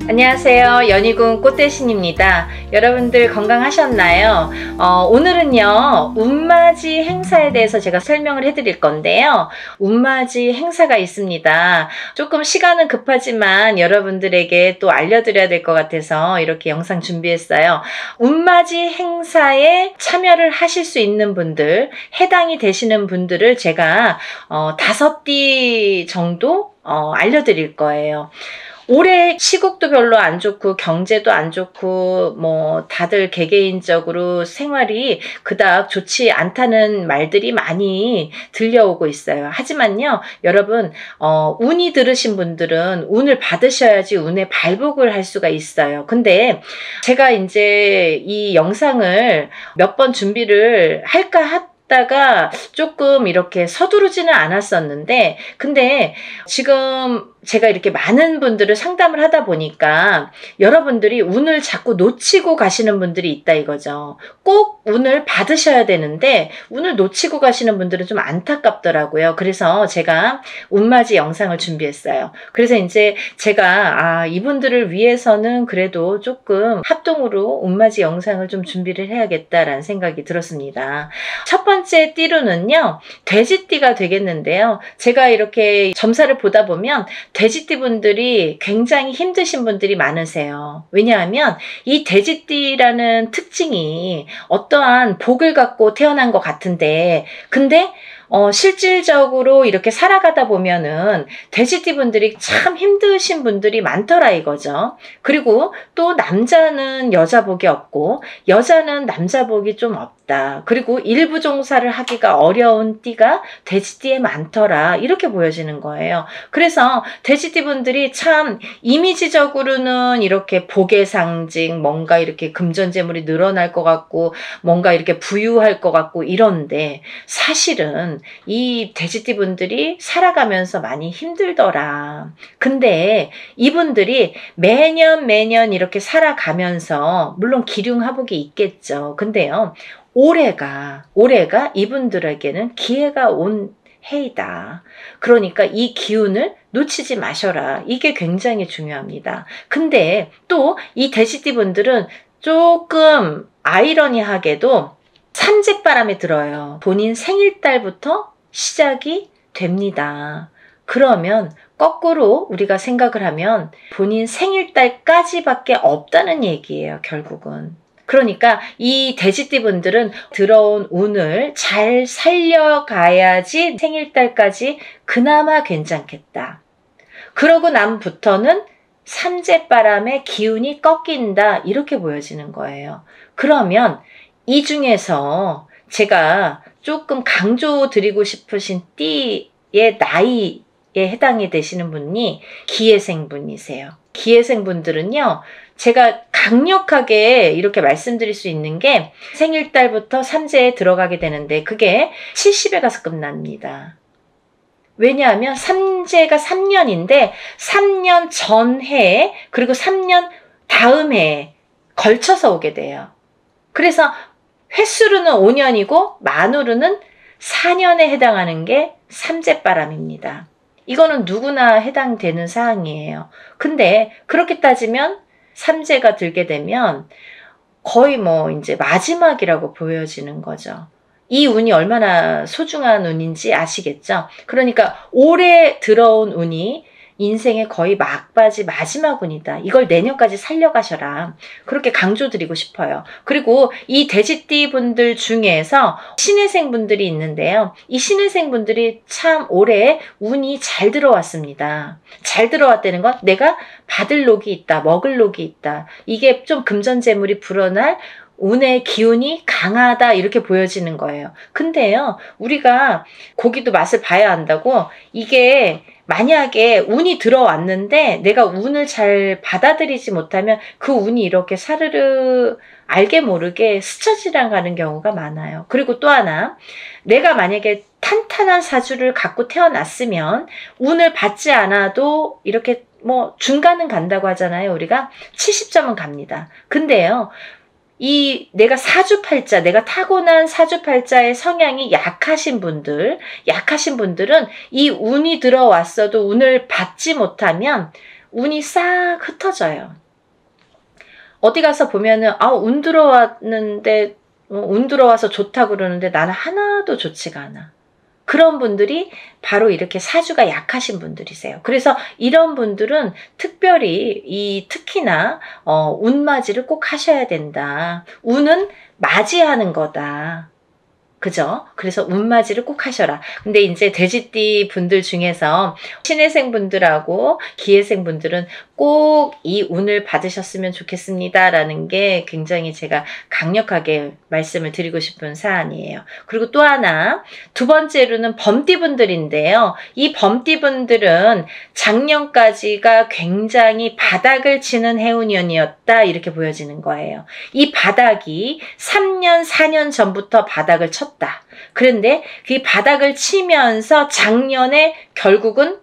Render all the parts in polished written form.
안녕하세요. 연희군 꽃대신입니다. 여러분들 건강하셨나요? 오늘은요, 운맞이 행사에 대해서 제가 설명을 해드릴 건데요. 운맞이 행사가 있습니다. 조금 시간은 급하지만 여러분들에게 또 알려드려야 될 것 같아서 이렇게 영상 준비했어요. 운맞이 행사에 참여를 하실 수 있는 분들, 해당이 되시는 분들을 제가 5띠 정도 알려드릴 거예요. 올해 시국도 별로 안 좋고 경제도 안 좋고 뭐 다들 개개인적으로 생활이 그닥 좋지 않다는 말들이 많이 들려오고 있어요. 하지만요, 여러분 운이 들으신 분들은 운을 받으셔야지 운에 발복을 할 수가 있어요. 근데 제가 이제 이 영상을 몇 번 준비를 할까 하다가 조금 이렇게 서두르지는 않았었는데, 근데 지금 제가 이렇게 많은 분들을 상담을 하다 보니까 여러분들이 운을 자꾸 놓치고 가시는 분들이 있다 이거죠. 꼭 운을 받으셔야 되는데 운을 놓치고 가시는 분들은 좀 안타깝더라고요. 그래서 제가 운맞이 영상을 준비했어요. 그래서 이제 제가 이분들을 위해서는 그래도 조금 합동으로 운맞이 영상을 좀 준비를 해야겠다라는 생각이 들었습니다. 첫 번째 띠로는요, 돼지띠가 되겠는데요. 제가 이렇게 점사를 보다 보면 돼지띠 분들이 굉장히 힘드신 분들이 많으세요. 왜냐하면 이 돼지띠라는 특징이 어떠한 복을 갖고 태어난 것 같은데, 근데 실질적으로 이렇게 살아가다 보면은 돼지띠 분들이 참 힘드신 분들이 많더라 이거죠. 그리고 또 남자는 여자 복이 없고 여자는 남자 복이 좀 없다. 그리고 일부 종사를 하기가 어려운 띠가 돼지띠에 많더라. 이렇게 보여지는 거예요. 그래서 돼지띠 분들이 참 이미지적으로는 이렇게 복의 상징, 뭔가 이렇게 금전재물이 늘어날 것 같고 뭔가 이렇게 부유할 것 같고 이런데, 사실은 이 돼지띠 분들이 살아가면서 많이 힘들더라. 근데 이분들이 매년 이렇게 살아가면서 물론 기륭하복이 있겠죠. 근데요, 올해가 이분들에게는 기회가 온 해이다. 그러니까 이 기운을 놓치지 마셔라. 이게 굉장히 중요합니다. 근데 또 이 돼지띠 분들은 조금 아이러니하게도 삼재바람에 들어요. 본인 생일달부터 시작이 됩니다. 그러면 거꾸로 우리가 생각을 하면 본인 생일달까지밖에 없다는 얘기예요, 결국은. 그러니까 이 돼지띠 분들은 들어온 운을 잘 살려가야지 생일달까지 그나마 괜찮겠다. 그러고 남부터는 삼재바람의 기운이 꺾인다, 이렇게 보여지는 거예요. 그러면 이 중에서 제가 조금 강조드리고 싶으신 띠의 나이에 해당이 되시는 분이 기해생 분이세요. 기해생 분들은요, 제가 강력하게 이렇게 말씀드릴 수 있는 게 생일달부터 삼재에 들어가게 되는데 그게 70에 가서 끝납니다. 왜냐하면 삼재가 3년인데 3년 전해에 그리고 3년 다음 해에 걸쳐서 오게 돼요. 그래서 횟수로는 5년이고 만으로는 4년에 해당하는 게 삼재바람입니다. 이거는 누구나 해당되는 사항이에요. 근데 그렇게 따지면 삼재가 들게 되면 거의 뭐 이제 마지막이라고 보여지는 거죠. 이 운이 얼마나 소중한 운인지 아시겠죠? 그러니까 올해 들어온 운이 인생의 거의 막바지 마지막 운이다. 이걸 내년까지 살려가셔라. 그렇게 강조드리고 싶어요. 그리고 이 돼지띠 분들 중에서 신해생 분들이 있는데요. 이 신해생 분들이 참 올해 운이 잘 들어왔습니다. 잘 들어왔다는 건 내가 받을 녹이 있다, 먹을 녹이 있다. 이게 좀 금전재물이 불어날 운의 기운이 강하다, 이렇게 보여지는 거예요. 근데요, 우리가 고기도 맛을 봐야 한다고, 이게 만약에 운이 들어왔는데 내가 운을 잘 받아들이지 못하면 그 운이 이렇게 사르르 알게 모르게 스쳐 지나가는 경우가 많아요. 그리고 또 하나, 내가 만약에 탄탄한 사주를 갖고 태어났으면 운을 받지 않아도 이렇게 뭐 중간은 간다고 하잖아요. 우리가 70점은 갑니다. 근데요, 내가 사주팔자, 내가 타고난 사주팔자의 성향이 약하신 분들은 이 운이 들어왔어도 운을 받지 못하면 운이 싹 흩어져요. 어디 가서 보면은 운 들어왔는데 운 들어와서 좋다고 그러는데 나는 하나도 좋지가 않아. 그런 분들이 바로 이렇게 사주가 약하신 분들이세요. 그래서 이런 분들은 특별히 특히나 운맞이를 꼭 하셔야 된다. 운은 맞이하는 거다. 그죠? 그래서 운맞이를 꼭 하셔라. 근데 이제 돼지띠 분들 중에서 신해생 분들하고 기해생 분들은 꼭 이 운을 받으셨으면 좋겠습니다. 라는 게 굉장히 제가 강력하게 말씀을 드리고 싶은 사안이에요. 그리고 또 하나, 두 번째로는 범띠 분들인데요. 이 범띠 분들은 작년까지가 굉장히 바닥을 치는 해운년이었다. 이렇게 보여지는 거예요. 이 바닥이 3년, 4년 전부터 바닥을 쳤다. 그런데 그 바닥을 치면서 작년에 결국은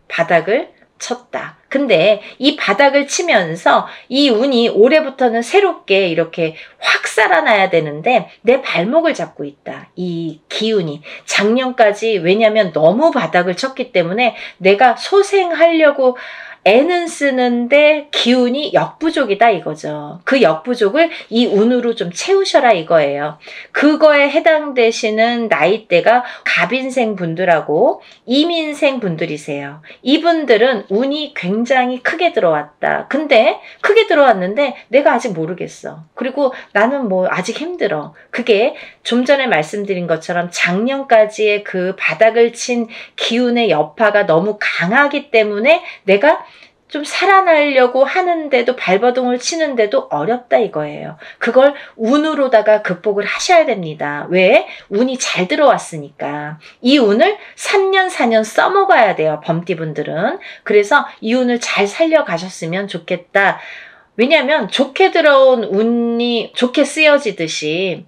바닥을 쳤다. 근데 이 바닥을 치면서 이 운이 올해부터는 새롭게 이렇게 확 살아나야 되는데 내 발목을 잡고 있다. 이 기운이. 작년까지 왜냐면 너무 바닥을 쳤기 때문에 내가 소생하려고 애는 쓰는데 기운이 역부족이다 이거죠. 그 역부족을 이 운으로 좀 채우셔라 이거예요. 그거에 해당되시는 나이대가 갑인생 분들하고 이민생 분들이세요. 이분들은 운이 굉장히 크게 들어왔다. 근데 크게 들어왔는데 내가 아직 모르겠어. 그리고 나는 뭐 아직 힘들어. 그게 좀 전에 말씀드린 것처럼 작년까지의 그 바닥을 친 기운의 여파가 너무 강하기 때문에 내가 좀 살아나려고 하는데도 발버둥을 치는데도 어렵다 이거예요. 그걸 운으로다가 극복을 하셔야 됩니다. 왜? 운이 잘 들어왔으니까. 이 운을 3년 4년 써먹어야 돼요. 범띠분들은. 그래서 이 운을 잘 살려가셨으면 좋겠다. 왜냐하면 좋게 들어온 운이 좋게 쓰여지듯이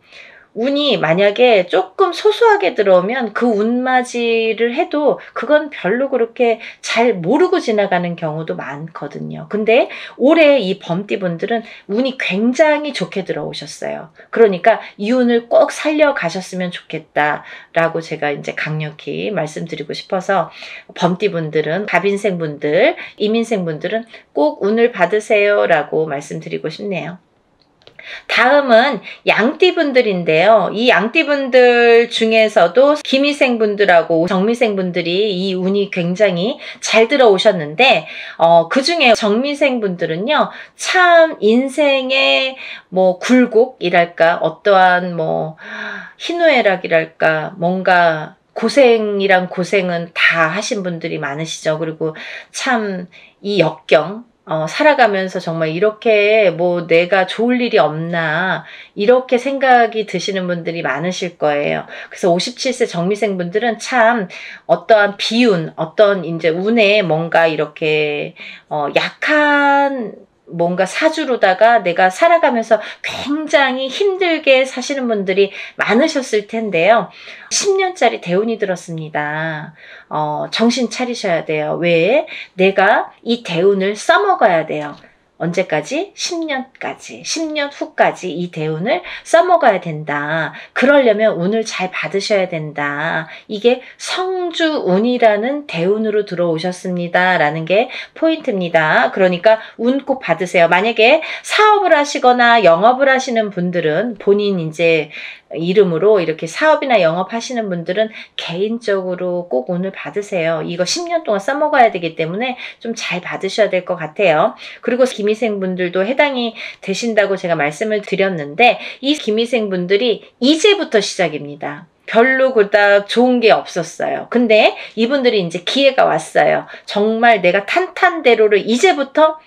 운이 만약에 조금 소소하게 들어오면 그 운맞이를 해도 그건 별로 그렇게 잘 모르고 지나가는 경우도 많거든요. 근데 올해 이 범띠분들은 운이 굉장히 좋게 들어오셨어요. 그러니까 이 운을 꼭 살려가셨으면 좋겠다라고 제가 이제 강력히 말씀드리고 싶어서 범띠분들은 갑인생분들, 이민생분들은 꼭 운을 받으세요라고 말씀드리고 싶네요. 다음은 양띠분들인데요. 이 양띠분들 중에서도 기미생분들하고 정미생분들이 이 운이 굉장히 잘 들어오셨는데 그 중에 정미생분들은요. 참 인생의 뭐 굴곡이랄까 어떠한 뭐 희노애락이랄까 뭔가 고생이란 고생은 다 하신 분들이 많으시죠. 그리고 참 이 역경 살아가면서 정말 이렇게 뭐 내가 좋을 일이 없나 이렇게 생각이 드시는 분들이 많으실 거예요. 그래서 57세 정미생 분들은 참 어떠한 비운, 어떤 이제 운에 뭔가 이렇게 약한 뭔가 사주로다가 내가 살아가면서 굉장히 힘들게 사시는 분들이 많으셨을 텐데요. 10년짜리 대운이 들었습니다. 정신 차리셔야 돼요. 왜? 내가 이 대운을 써먹어야 돼요. 언제까지? 10년까지. 10년 후까지 이 대운을 써먹어야 된다. 그러려면 운을 잘 받으셔야 된다. 이게 성주운이라는 대운으로 들어오셨습니다. 라는 게 포인트입니다. 그러니까 운 꼭 받으세요. 만약에 사업을 하시거나 영업을 하시는 분들은 본인 이제 이름으로 이렇게 사업이나 영업하시는 분들은 개인적으로 꼭 운을 받으세요. 이거 10년 동안 써먹어야 되기 때문에 좀 잘 받으셔야 될 것 같아요. 그리고 기미생분들도 해당이 되신다고 제가 말씀을 드렸는데 이 기미생분들이 이제부터 시작입니다. 별로 그닥 좋은 게 없었어요. 근데 이분들이 이제 기회가 왔어요. 정말 내가 탄탄대로를 이제부터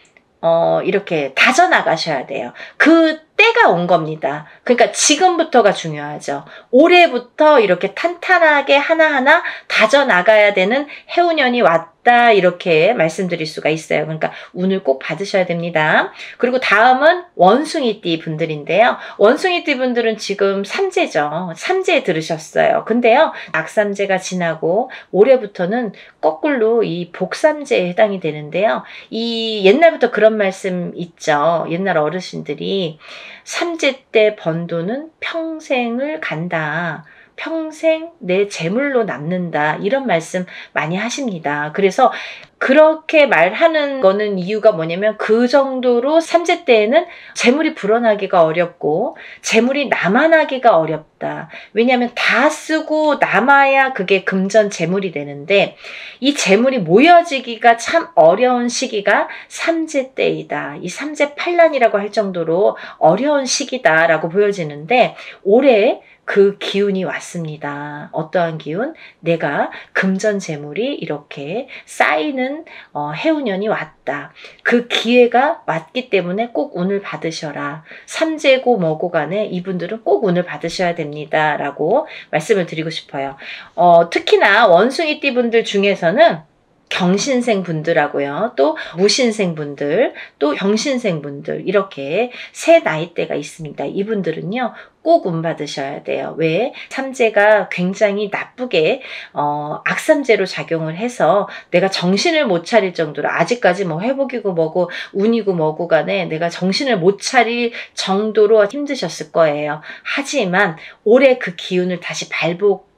이렇게 다져나가셔야 돼요. 그 때가 온 겁니다. 그러니까 지금부터가 중요하죠. 올해부터 이렇게 탄탄하게 하나하나 다져나가야 되는 해운년이 왔다 이렇게 말씀드릴 수가 있어요. 그러니까 운을 꼭 받으셔야 됩니다. 그리고 다음은 원숭이띠 분들인데요. 원숭이띠 분들은 지금 삼재죠. 삼재에 들으셨어요. 근데요. 악삼재가 지나고 올해부터는 거꾸로 이 복삼재에 해당이 되는데요. 이 옛날부터 그런 말씀 있죠. 옛날 어르신들이 삼재 때 번 돈은 평생을 간다. 평생 내 재물로 남는다. 이런 말씀 많이 하십니다. 그래서 그렇게 말하는 거는 이유가 뭐냐면 그 정도로 삼재 때에는 재물이 불어나기가 어렵고 재물이 남아나기가 어렵다. 왜냐하면 다 쓰고 남아야 그게 금전 재물이 되는데 이 재물이 모여지기가 참 어려운 시기가 삼재 때이다. 이 삼재 팔란이라고 할 정도로 어려운 시기다라고 보여지는데 올해 그 기운이 왔습니다. 어떠한 기운? 내가 금전 재물이 이렇게 쌓이는 해운년이 왔다. 그 기회가 왔기 때문에 꼭 운을 받으셔라. 삼재고 뭐고 간에 이분들은 꼭 운을 받으셔야 됩니다. 라고 말씀을 드리고 싶어요. 특히나 원숭이띠 분들 중에서는 경신생 분들하고요. 또 무신생 분들, 또 병신생 분들 이렇게 세 나이대가 있습니다. 이분들은요. 꼭 운 받으셔야 돼요. 왜? 삼재가 굉장히 나쁘게 악삼재로 작용을 해서 내가 정신을 못 차릴 정도로 아직까지 뭐 회복이고 뭐고 운이고 뭐고 간에 내가 정신을 못 차릴 정도로 힘드셨을 거예요. 하지만 올해 그 기운을 다시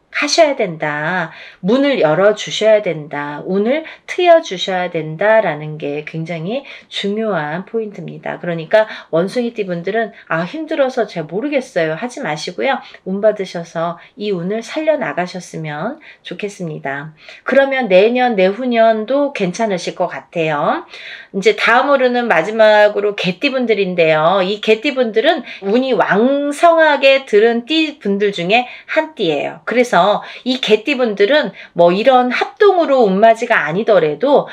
하셔야 된다. 문을 열어주셔야 된다. 운을 트여주셔야 된다라는 게 굉장히 중요한 포인트입니다. 그러니까 원숭이띠 분들은 힘들어서 잘 모르겠어요. 하지 마시고요. 운 받으셔서 이 운을 살려나가셨으면 좋겠습니다. 그러면 내년, 내후년도 괜찮으실 것 같아요. 이제 다음으로는 마지막으로 개띠 분들인데요. 이 개띠 분들은 운이 왕성하게 들은 띠 분들 중에 한 띠예요. 그래서 이 개띠분들은 뭐 이런 합동으로 운맞이가 아니더라도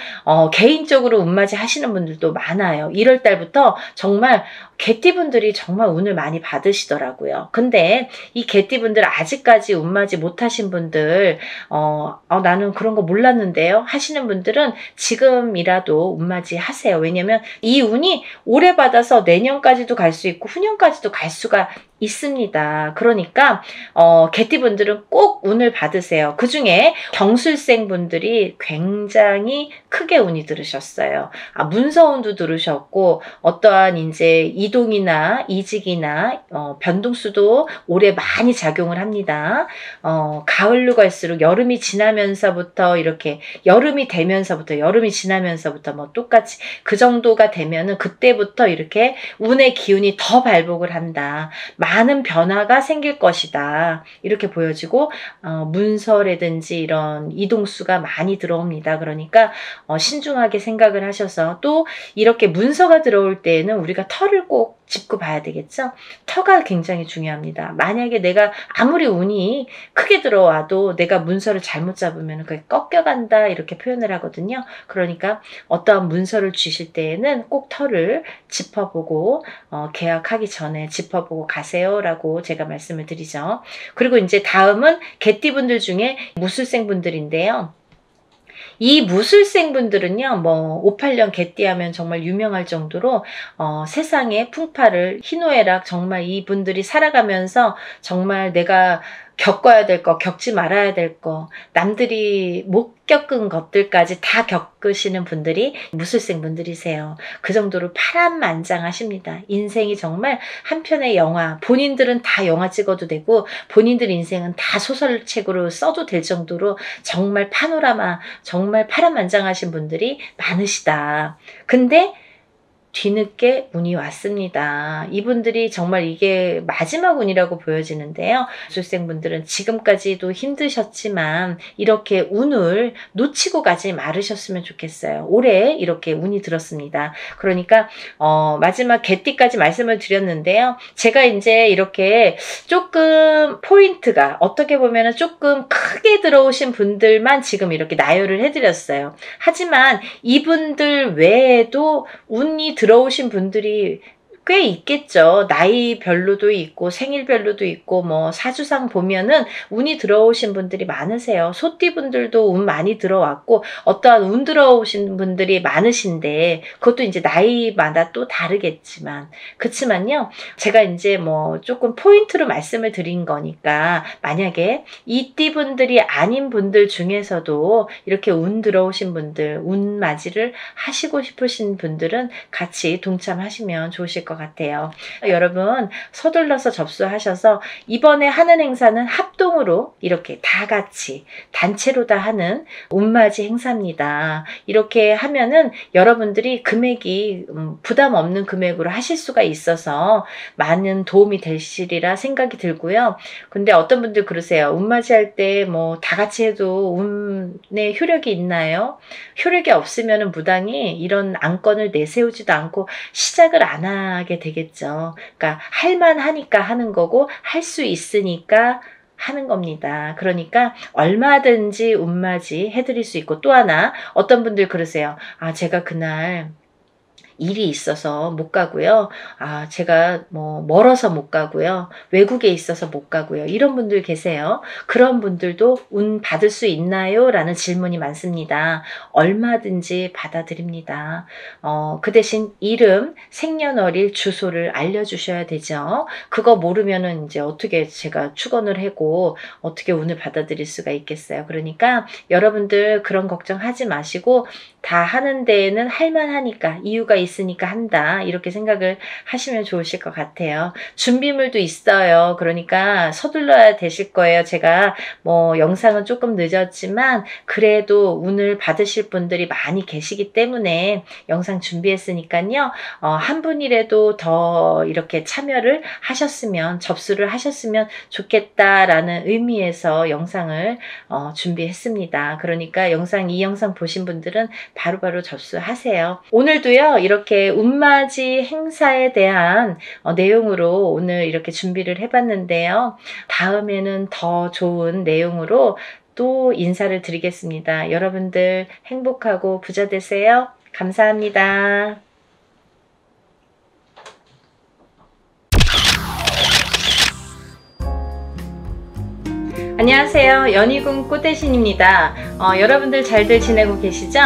개인적으로 운맞이 하시는 분들도 많아요. 1월 달부터 정말 개띠분들이 정말 운을 많이 받으시더라고요. 근데 이 개띠분들 아직까지 운맞이 못하신 분들 나는 그런 거 몰랐는데요 하시는 분들은 지금이라도 운맞이 하세요. 왜냐면 이 운이 올해 받아서 내년까지도 갈 수 있고 후년까지도 갈 수가 있습니다. 그러니까 개띠분들은 꼭 운을 받으세요. 그 중에 경술생 분들이 굉장히 크게 운이 들으셨어요. 문서운도 들으셨고 어떠한 이제 이동이나 이직이나 변동수도 올해 많이 작용을 합니다. 가을로 갈수록 여름이 지나면서부터 이렇게 여름이 지나면서부터 뭐 똑같이 그 정도가 되면은 그때부터 이렇게 운의 기운이 더 발복을 한다. 많은 변화가 생길 것이다. 이렇게 보여지고 문서라든지 이런 이동수가 많이 들어옵니다. 그러니까 신중하게 생각을 하셔서 또 이렇게 문서가 들어올 때에는 우리가 터를 꼭 짚고 봐야 되겠죠. 터가 굉장히 중요합니다. 만약에 내가 아무리 운이 크게 들어와도 내가 문서를 잘못 잡으면 그게 꺾여간다 이렇게 표현을 하거든요. 그러니까 어떠한 문서를 주실 때에는 꼭 터를 짚어보고 계약하기 전에 짚어보고 가세요 라고 제가 말씀을 드리죠. 그리고 이제 다음은 개띠분들 중에 무술생 분들인데요. 이 무술생 분들은요, 뭐 58년 개띠하면 정말 유명할 정도로 세상의 풍파를 희노애락 정말 이분들이 살아가면서 정말 내가 겪어야 될 거, 겪지 말아야 될 거, 남들이 못 겪은 것들까지 다 겪으시는 분들이 무술생 분들이세요. 그 정도로 파란만장하십니다. 인생이 정말 한 편의 영화, 본인들은 다 영화 찍어도 되고 본인들 인생은 다 소설책으로 써도 될 정도로 정말 파노라마, 정말 파란만장하신 분들이 많으시다. 근데 뒤늦게 운이 왔습니다. 이분들이 정말 이게 마지막 운이라고 보여지는데요. 무술생분들은 지금까지도 힘드셨지만 이렇게 운을 놓치고 가지 말으셨으면 좋겠어요. 올해 이렇게 운이 들었습니다. 그러니까 마지막 개띠까지 말씀을 드렸는데요. 제가 이제 이렇게 조금 포인트가 어떻게 보면 조금 크게 들어오신 분들만 지금 이렇게 나열을 해드렸어요. 하지만 이분들 외에도 운이 들어오신 분들이 꽤 있겠죠. 나이별로도 있고 생일별로도 있고 뭐 사주상 보면은 운이 들어오신 분들이 많으세요. 소띠 분들도 운 많이 들어왔고 어떠한 운 들어오신 분들이 많으신데 그것도 이제 나이마다 또 다르겠지만 그렇지만요. 제가 이제 뭐 조금 포인트로 말씀을 드린 거니까 만약에 이 띠 분들이 아닌 분들 중에서도 이렇게 운 들어오신 분들 운 맞이를 하시고 싶으신 분들은 같이 동참하시면 좋으실 것 것 같아요. 여러분 서둘러서 접수하셔서 이번에 하는 행사는 합동으로 이렇게 다 같이 단체로 다 하는 운맞이 행사입니다. 이렇게 하면은 여러분들이 금액이 부담 없는 금액으로 하실 수가 있어서 많은 도움이 되시리라 생각이 들고요. 근데 어떤 분들 그러세요. 운맞이 할 때 뭐 다 같이 해도 운에 효력이 있나요? 효력이 없으면 무당이 이런 안건을 내세우지도 않고 시작을 안 하게 되겠죠. 그러니까 할만하니까 하는 거고 할 수 있으니까 하는 겁니다. 그러니까 얼마든지 운맞이 해드릴 수 있고, 또 하나 어떤 분들 그러세요. 아, 제가 그날 일이 있어서 못 가고요. 아, 제가 뭐 멀어서 못 가고요. 외국에 있어서 못 가고요. 이런 분들 계세요. 그런 분들도 운 받을 수 있나요? 라는 질문이 많습니다. 얼마든지 받아드립니다. 그 대신 이름, 생년월일, 주소를 알려주셔야 되죠. 그거 모르면은 이제 어떻게 제가 축원을 하고 어떻게 운을 받아들일 수가 있겠어요. 그러니까 여러분들 그런 걱정하지 마시고 다 하는 데에는 할만하니까, 이유가 있으니까 한다, 이렇게 생각을 하시면 좋으실 것 같아요. 준비물도 있어요. 그러니까 서둘러야 되실 거예요. 제가 뭐 영상은 조금 늦었지만 그래도 운을 받으실 분들이 많이 계시기 때문에 영상 준비했으니까요. 한 분이라도 더 이렇게 참여를 하셨으면, 접수를 하셨으면 좋겠다라는 의미에서 영상을 준비했습니다. 그러니까 이 영상 보신 분들은 바로바로 접수하세요. 오늘도요, 이렇게 운맞이 행사에 대한 내용으로 오늘 이렇게 준비를 해봤는데요. 다음에는 더 좋은 내용으로 또 인사를 드리겠습니다. 여러분들 행복하고 부자 되세요. 감사합니다. 안녕하세요. 연희궁 꽃대신입니다. 여러분들 잘들 지내고 계시죠?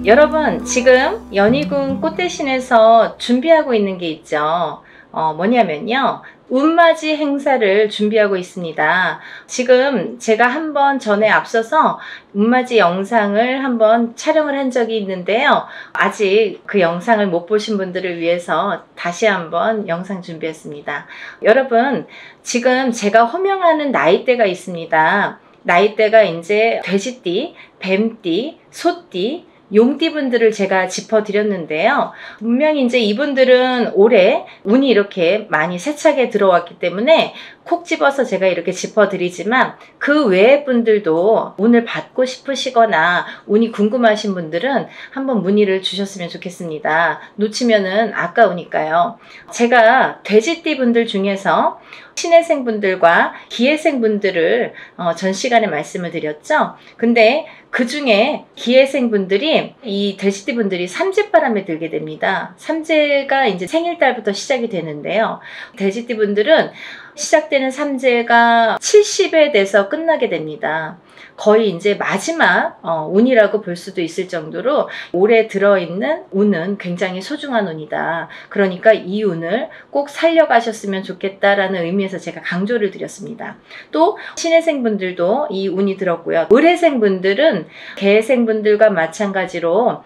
여러분, 지금 연희궁 꽃대신에서 준비하고 있는 게 있죠. 뭐냐면요, 운맞이 행사를 준비하고 있습니다. 지금 제가 한번 전에 앞서서 운맞이 영상을 한번 촬영을 한 적이 있는데요. 아직 그 영상을 못 보신 분들을 위해서 다시 한번 영상 준비했습니다. 여러분, 지금 제가 호명하는 나이대가 있습니다. 나이대가 이제 돼지띠, 뱀띠, 소띠, 용띠 분들을 제가 짚어드렸는데요. 분명히 이제 이분들은 올해 운이 이렇게 많이 세차게 들어왔기 때문에 콕 집어서 제가 이렇게 짚어드리지만, 그 외의 분들도 운을 받고 싶으시거나 운이 궁금하신 분들은 한번 문의를 주셨으면 좋겠습니다. 놓치면은 아까우니까요. 제가 돼지띠 분들 중에서 신해생 분들과 기해생 분들을 전 시간에 말씀을 드렸죠. 근데 그 중에 기해생 분들이, 이 돼지띠 분들이 삼재바람에 들게 됩니다. 삼재가 이제 생일달부터 시작이 되는데요. 돼지띠 분들은 시작되는 삼재가 70에 돼서 끝나게 됩니다. 거의 이제 마지막 운이라고 볼 수도 있을 정도로 올해 들어있는 운은 굉장히 소중한 운이다. 그러니까 이 운을 꼭 살려가셨으면 좋겠다라는 의미에서 제가 강조를 드렸습니다. 또 신해생 분들도 이 운이 들었고요. 을해생 분들은 개해생 분들과 마찬가지로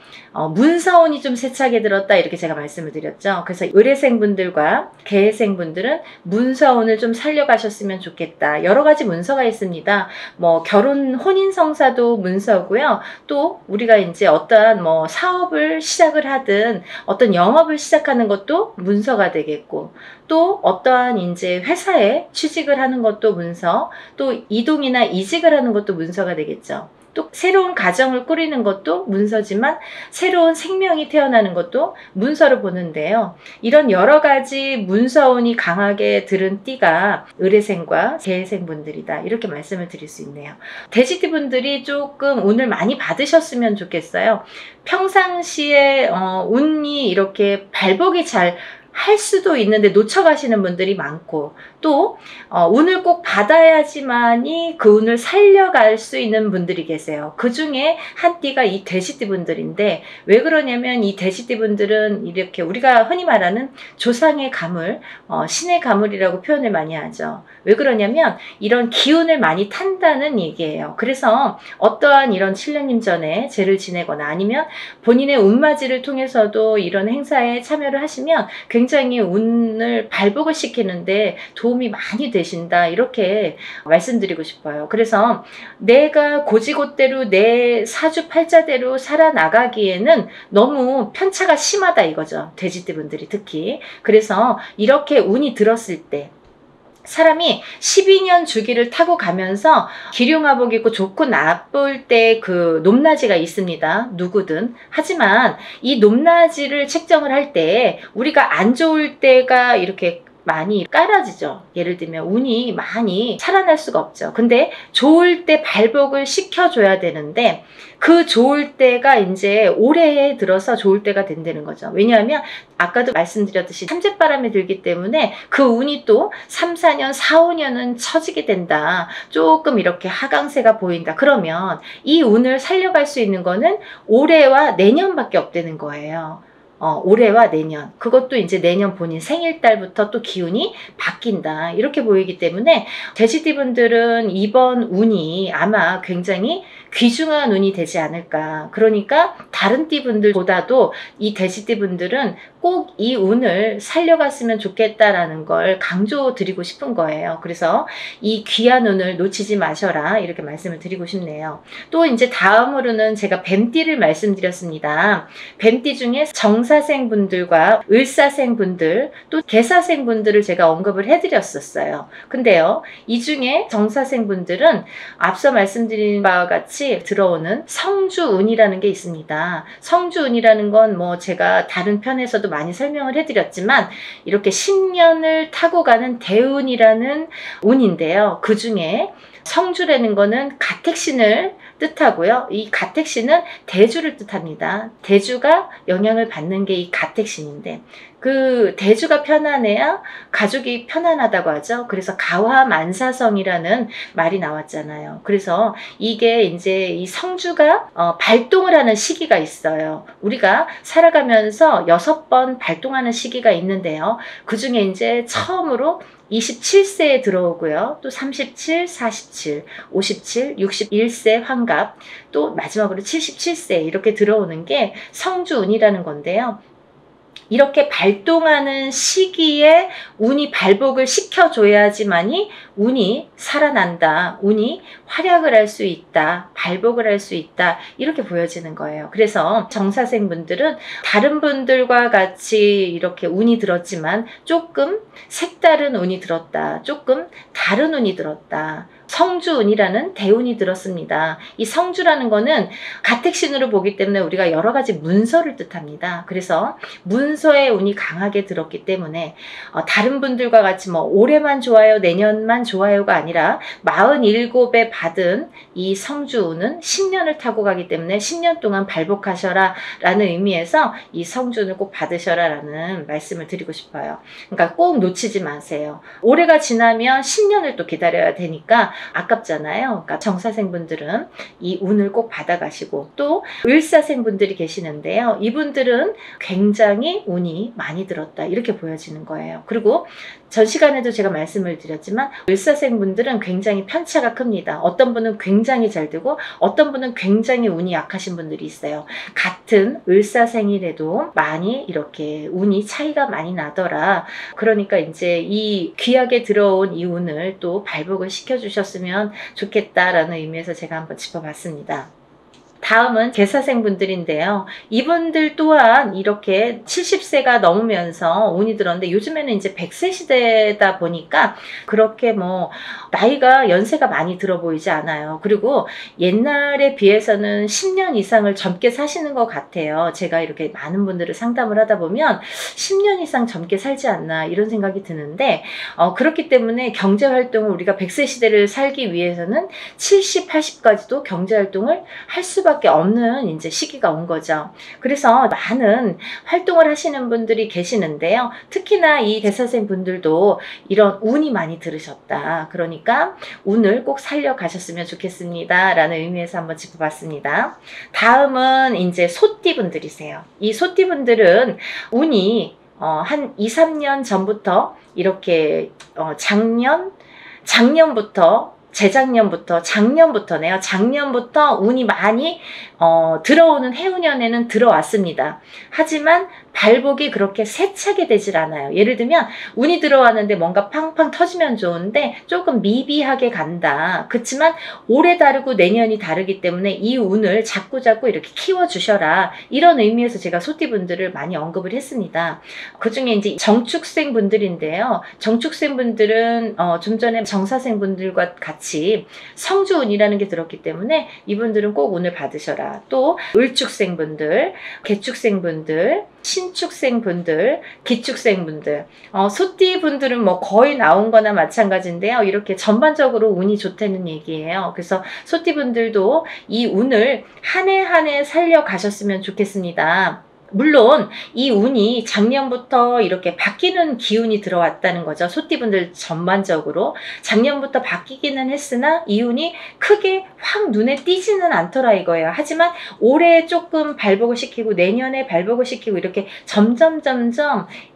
문서운이 좀 세차게 들었다, 이렇게 제가 말씀을 드렸죠. 그래서 을해생 분들과 개해생 분들은 문서운을 좀 살려가셨으면 좋겠다. 여러 가지 문서가 있습니다. 뭐 결혼 혼인성사도 문서고요. 또 우리가 이제 어떠한 뭐 사업을 시작을 하든 어떤 영업을 시작하는 것도 문서가 되겠고, 또 어떠한 이제 회사에 취직을 하는 것도 문서, 또 이동이나 이직을 하는 것도 문서가 되겠죠. 또 새로운 가정을 꾸리는 것도 문서지만 새로운 생명이 태어나는 것도 문서로 보는데요. 이런 여러 가지 문서운이 강하게 들은 띠가 을해생과 개해생 분들이다, 이렇게 말씀을 드릴 수 있네요. 돼지띠 분들이 조금 운을 많이 받으셨으면 좋겠어요. 평상시에 운이 이렇게 발복이 잘 할 수도 있는데 놓쳐가시는 분들이 많고, 또 운을 꼭 받아야지만이 그 운을 살려갈 수 있는 분들이 계세요. 그 중에 한 띠가 이 돼지띠 분들인데, 왜 그러냐면 이 돼지띠 분들은 이렇게 우리가 흔히 말하는 조상의 가물, 신의 가물이라고 표현을 많이 하죠. 왜 그러냐면 이런 기운을 많이 탄다는 얘기예요. 그래서 어떠한 이런 칠령님 전에 제를 지내거나 아니면 본인의 운맞이를 통해서도 이런 행사에 참여를 하시면 굉장히 운을 발복을 시키는데 도움이 많이 되신다, 이렇게 말씀드리고 싶어요. 그래서 내가 고지고대로 내 사주팔자대로 살아나가기에는 너무 편차가 심하다 이거죠. 돼지띠분들이 특히. 그래서 이렇게 운이 들었을 때 사람이 12년 주기를 타고 가면서 기륭화복 입고 좋고 나쁠 때 그 높낮이가 있습니다. 누구든. 하지만 이 높낮이를 책정을 할 때 우리가 안 좋을 때가 이렇게 많이 깔아지죠. 예를 들면 운이 많이 살아날 수가 없죠. 근데 좋을 때 발복을 시켜줘야 되는데 그 좋을 때가 이제 올해에 들어서 좋을 때가 된다는 거죠. 왜냐하면 아까도 말씀드렸듯이 삼재바람이 들기 때문에 그 운이 또 3, 4년, 4, 5년은 처지게 된다. 조금 이렇게 하강세가 보인다. 그러면 이 운을 살려갈 수 있는 거는 올해와 내년밖에 없다는 거예요. 올해와 내년, 그것도 이제 내년 본인 생일달부터 또 기운이 바뀐다, 이렇게 보이기 때문에 돼지띠분들은 이번 운이 아마 굉장히 귀중한 운이 되지 않을까. 그러니까 다른 띠분들보다도 이 돼지띠분들은 꼭 이 운을 살려갔으면 좋겠다라는 걸 강조드리고 싶은 거예요. 그래서 이 귀한 운을 놓치지 마셔라, 이렇게 말씀을 드리고 싶네요. 또 이제 다음으로는 제가 뱀띠를 말씀드렸습니다. 뱀띠 중에 정사생분들과 을사생분들, 또 개사생분들을 제가 언급을 해드렸었어요. 근데요, 이 중에 정사생분들은 앞서 말씀드린 바와 같이 들어오는 성주운이라는 게 있습니다. 성주운이라는 건 뭐 제가 다른 편에서도 많이 설명을 해드렸지만 이렇게 10년을 타고 가는 대운이라는 운인데요. 그 중에 성주라는 거는 가택신을 뜻하고요. 이 가택신은 대주를 뜻합니다. 대주가 영향을 받는 게 이 가택신인데, 그 대주가 편안해야 가족이 편안하다고 하죠. 그래서 가화만사성이라는 말이 나왔잖아요. 그래서 이게 이제 이 성주가 발동을 하는 시기가 있어요. 우리가 살아가면서 6번 발동하는 시기가 있는데요. 그 중에 이제 처음으로 27세에 들어오고요. 또 37, 47, 57, 61세 환갑, 또 마지막으로 77세 이렇게 들어오는 게 성주운이라는 건데요. 이렇게 발동하는 시기에 운이 발복을 시켜줘야지만이 운이 살아난다, 운이 활약을 할 수 있다, 발복을 할 수 있다, 이렇게 보여지는 거예요. 그래서 정사생분들은 다른 분들과 같이 이렇게 운이 들었지만 조금 색다른 운이 들었다, 조금 다른 운이 들었다, 성주운이라는 대운이 들었습니다. 이 성주라는 거는 가택신으로 보기 때문에 우리가 여러 가지 문서를 뜻합니다. 그래서 문서의 운이 강하게 들었기 때문에 다른 분들과 같이 뭐 올해만 좋아요, 내년만 좋아요가 아니라 47에 받은 이 성주운은 10년을 타고 가기 때문에 10년 동안 발복하셔라 라는 의미에서 이 성주운을 꼭 받으셔라 라는 말씀을 드리고 싶어요. 그러니까 꼭 놓치지 마세요. 올해가 지나면 10년을 또 기다려야 되니까 아깝잖아요. 그러니까 정사생분들은 이 운을 꼭 받아가시고, 또 을사생분들이 계시는데요. 이분들은 굉장히 운이 많이 들었다, 이렇게 보여지는 거예요. 그리고 전 시간에도 제가 말씀을 드렸지만 을사생분들은 굉장히 편차가 큽니다. 어떤 분은 굉장히 잘 되고 어떤 분은 굉장히 운이 약하신 분들이 있어요. 같은 을사생이라도 많이 이렇게 운이 차이가 많이 나더라. 그러니까 이제 이 귀하게 들어온 이 운을 또 발복을 시켜주셨으면 좋겠다라는 의미에서 제가 한번 짚어봤습니다. 다음은 개사생분들인데요. 이분들 또한 이렇게 70세가 넘으면서 운이 들었는데 요즘에는 이제 100세 시대다 보니까 그렇게 뭐 나이가 연세가 많이 들어 보이지 않아요. 그리고 옛날에 비해서는 10년 이상을 젊게 사시는 것 같아요. 제가 이렇게 많은 분들을 상담을 하다 보면 10년 이상 젊게 살지 않나 이런 생각이 드는데 그렇기 때문에 경제활동을 우리가 100세 시대를 살기 위해서는 70, 80까지도 경제활동을 할 수밖에 없는 이제 시기가 온 거죠. 그래서 많은 활동을 하시는 분들이 계시는데요. 특히나 이 개사생 분들도 이런 운이 많이 들으셨다. 그러니까 운을 꼭 살려가셨으면 좋겠습니다. 라는 의미에서 한번 짚어봤습니다. 다음은 이제 소띠 분들이세요. 이 소띠 분들은 운이 한 2, 3년 전부터 이렇게 작년부터 재작년부터, 작년부터네요. 작년부터 운이 많이 들어오는 해운년에는 들어왔습니다. 하지만 발복이 그렇게 세차게 되질 않아요. 예를 들면 운이 들어왔는데 뭔가 팡팡 터지면 좋은데 조금 미비하게 간다. 그렇지만 올해 다르고 내년이 다르기 때문에 이 운을 자꾸자꾸 이렇게 키워주셔라. 이런 의미에서 제가 소띠분들을 많이 언급을 했습니다. 그중에 이제 정축생 분들인데요. 정축생 분들은 좀 전에 정사생 분들과 같이 성주운이라는 게 들었기 때문에 이분들은 꼭 운을 받으셔라. 또 을축생 분들, 개축생 분들, 신축생 분들, 기축생 분들, 소띠 분들은 뭐 거의 나온 거나 마찬가지인데요. 이렇게 전반적으로 운이 좋다는 얘기예요. 그래서 소띠 분들도 이 운을 한 해 한 해 살려 가셨으면 좋겠습니다. 물론 이 운이 작년부터 이렇게 바뀌는 기운이 들어왔다는 거죠. 소띠분들 전반적으로 작년부터 바뀌기는 했으나 이 운이 크게 확 눈에 띄지는 않더라 이거예요. 하지만 올해 조금 발복을 시키고 내년에 발복을 시키고 이렇게 점점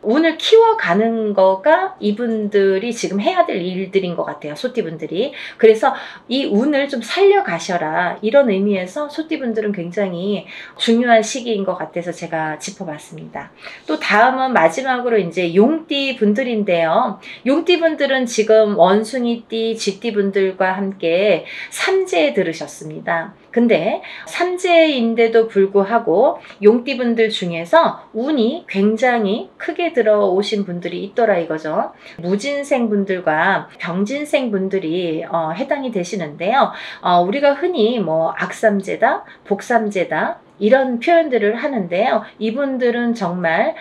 운을 키워가는 거가 이분들이 지금 해야 될 일들인 것 같아요. 소띠분들이. 그래서 이 운을 좀 살려가셔라 이런 의미에서 소띠분들은 굉장히 중요한 시기인 것 같아서 제가 짚어봤습니다. 또 다음은 마지막으로 이제 용띠 분들인데요. 용띠 분들은 지금 원숭이띠, 쥐띠 분들과 함께 삼재에 들으셨습니다. 근데 삼재인데도 불구하고 용띠 분들 중에서 운이 굉장히 크게 들어오신 분들이 있더라 이거죠. 무진생 분들과 병진생 분들이 해당이 되시는데요. 우리가 흔히 뭐 악삼재다, 복삼재다 이런 표현들을 하는데요. 이분들은 정말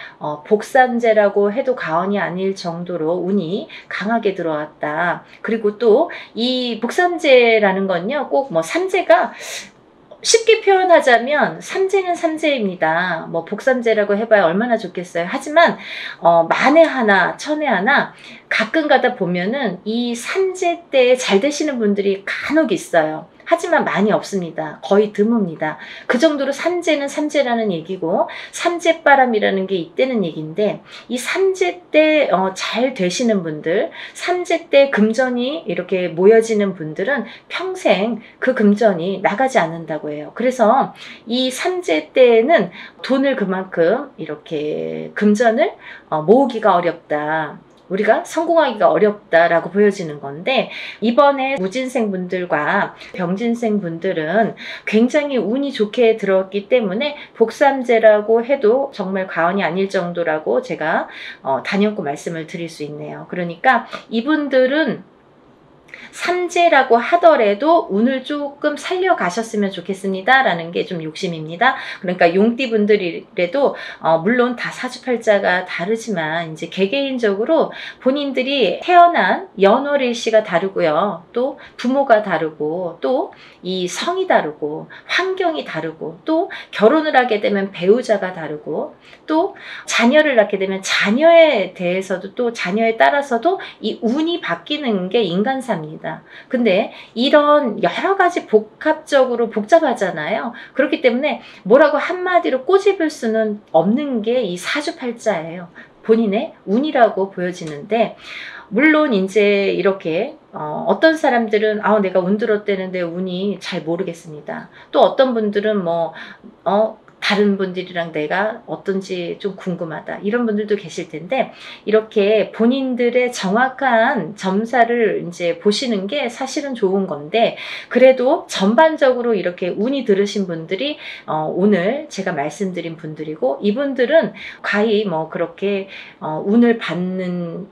복삼재라고 해도 과언이 아닐 정도로 운이 강하게 들어왔다. 그리고 또 이 복삼재라는 건요. 꼭 뭐 삼재가 쉽게 표현하자면 삼재는 삼재입니다. 뭐 복삼재라고 해봐야 얼마나 좋겠어요. 하지만 만에 하나 천에 하나 가끔 가다 보면은 이 삼재 때 잘 되시는 분들이 간혹 있어요. 하지만 많이 없습니다. 거의 드뭅니다. 그 정도로 삼재는 삼재라는 얘기고 삼재바람이라는 게 있다는 얘기인데 이 삼재 때 잘 되시는 분들, 삼재 때 금전이 이렇게 모여지는 분들은 평생 그 금전이 나가지 않는다고 해요. 그래서 이 삼재 때는 돈을 그만큼 이렇게 금전을 모으기가 어렵다. 우리가 성공하기가 어렵다라고 보여지는 건데 이번에 무진생 분들과 병진생 분들은 굉장히 운이 좋게 들어왔기 때문에 복삼재라고 해도 정말 과언이 아닐 정도라고 제가 단연코 말씀을 드릴 수 있네요. 그러니까 이분들은 삼재라고 하더라도 운을 조금 살려가셨으면 좋겠습니다 라는 게 좀 욕심입니다. 그러니까 용띠분들이라도 물론 다 사주팔자가 다르지만 이제 개개인적으로 본인들이 태어난 연월일시가 다르고요. 또 부모가 다르고 또 이 성이 다르고 환경이 다르고 또 결혼을 하게 되면 배우자가 다르고 또 자녀를 낳게 되면 자녀에 대해서도 또 자녀에 따라서도 이 운이 바뀌는 게 인간사입니다. 근데 이런 여러 가지 복합적으로 복잡하잖아요. 그렇기 때문에 뭐라고 한마디로 꼬집을 수는 없는 게 이 사주팔자예요. 본인의 운이라고 보여지는데 물론 이제 이렇게 어떤 사람들은 내가 운 들었대는데 운이 잘 모르겠습니다. 또 어떤 분들은 뭐 다른 분들이랑 내가 어떤지 좀 궁금하다 이런 분들도 계실 텐데 이렇게 본인들의 정확한 점사를 이제 보시는 게 사실은 좋은 건데 그래도 전반적으로 이렇게 운이 들으신 분들이 오늘 제가 말씀드린 분들이고 이분들은 과히 뭐 그렇게 운을 받는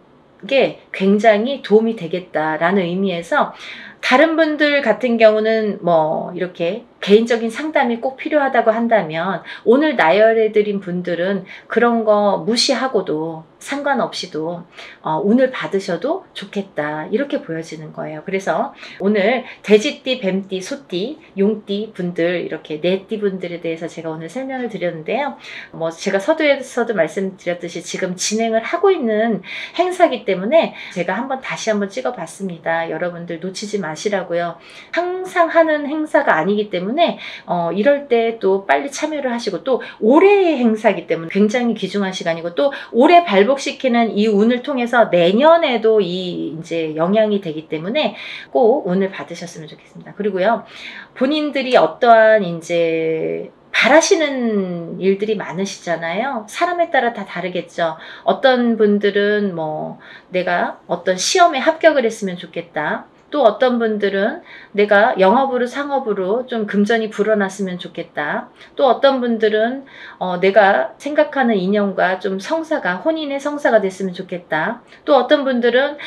게 굉장히 도움이 되겠다라는 의미에서 다른 분들 같은 경우는 뭐 이렇게 개인적인 상담이 꼭 필요하다고 한다면 오늘 나열해드린 분들은 그런 거 무시하고도 상관없이도 운을 받으셔도 좋겠다 이렇게 보여지는 거예요. 그래서 오늘 돼지띠, 뱀띠, 소띠, 용띠 분들 이렇게 네 띠 분들에 대해서 제가 오늘 설명을 드렸는데요. 뭐 제가 서두에서도 말씀드렸듯이 지금 진행을 하고 있는 행사이기 때문에 제가 다시 한번 찍어봤습니다. 여러분들 놓치지 마시라고요. 항상 하는 행사가 아니기 때문에 때문에 이럴 때 또 빨리 참여를 하시고, 또 올해의 행사이기 때문에 굉장히 귀중한 시간이고, 또 올해 발복시키는 이 운을 통해서 내년에도 이 이제 영향이 되기 때문에 꼭 운을 받으셨으면 좋겠습니다. 그리고요, 본인들이 어떠한 이제 바라시는 일들이 많으시잖아요. 사람에 따라 다 다르겠죠. 어떤 분들은 뭐 내가 어떤 시험에 합격을 했으면 좋겠다. 또 어떤 분들은 내가 영업으로 상업으로 좀 금전이 불어났으면 좋겠다. 또 어떤 분들은 내가 생각하는 인연과 좀 성사가, 혼인의 성사가 됐으면 좋겠다. 또 어떤 분들은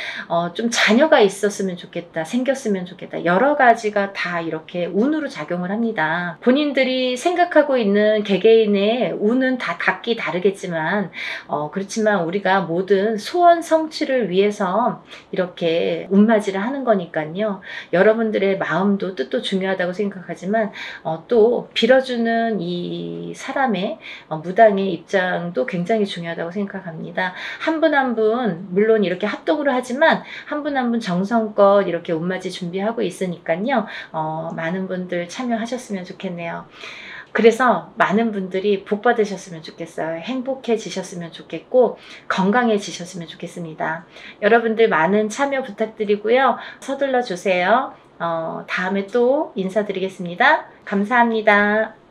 좀 자녀가 있었으면 좋겠다, 생겼으면 좋겠다. 여러 가지가 다 이렇게 운으로 작용을 합니다. 본인들이 생각하고 있는 개개인의 운은 다 각기 다르겠지만 그렇지만 우리가 모든 소원 성취를 위해서 이렇게 운맞이를 하는 거니까요. 여러분들의 마음도 뜻도 중요하다고 생각하지만 또 빌어주는 이 사람의 무당의 입장도 굉장히 중요하다고 생각합니다. 한 분 한 분 물론 이렇게 합동으로 하지만 한 분 한 분 정성껏 이렇게 운맞이 준비하고 있으니까요. 많은 분들 참여하셨으면 좋겠네요. 그래서 많은 분들이 복 받으셨으면 좋겠어요. 행복해지셨으면 좋겠고 건강해지셨으면 좋겠습니다. 여러분들 많은 참여 부탁드리고요. 서둘러 주세요. 다음에 또 인사드리겠습니다. 감사합니다.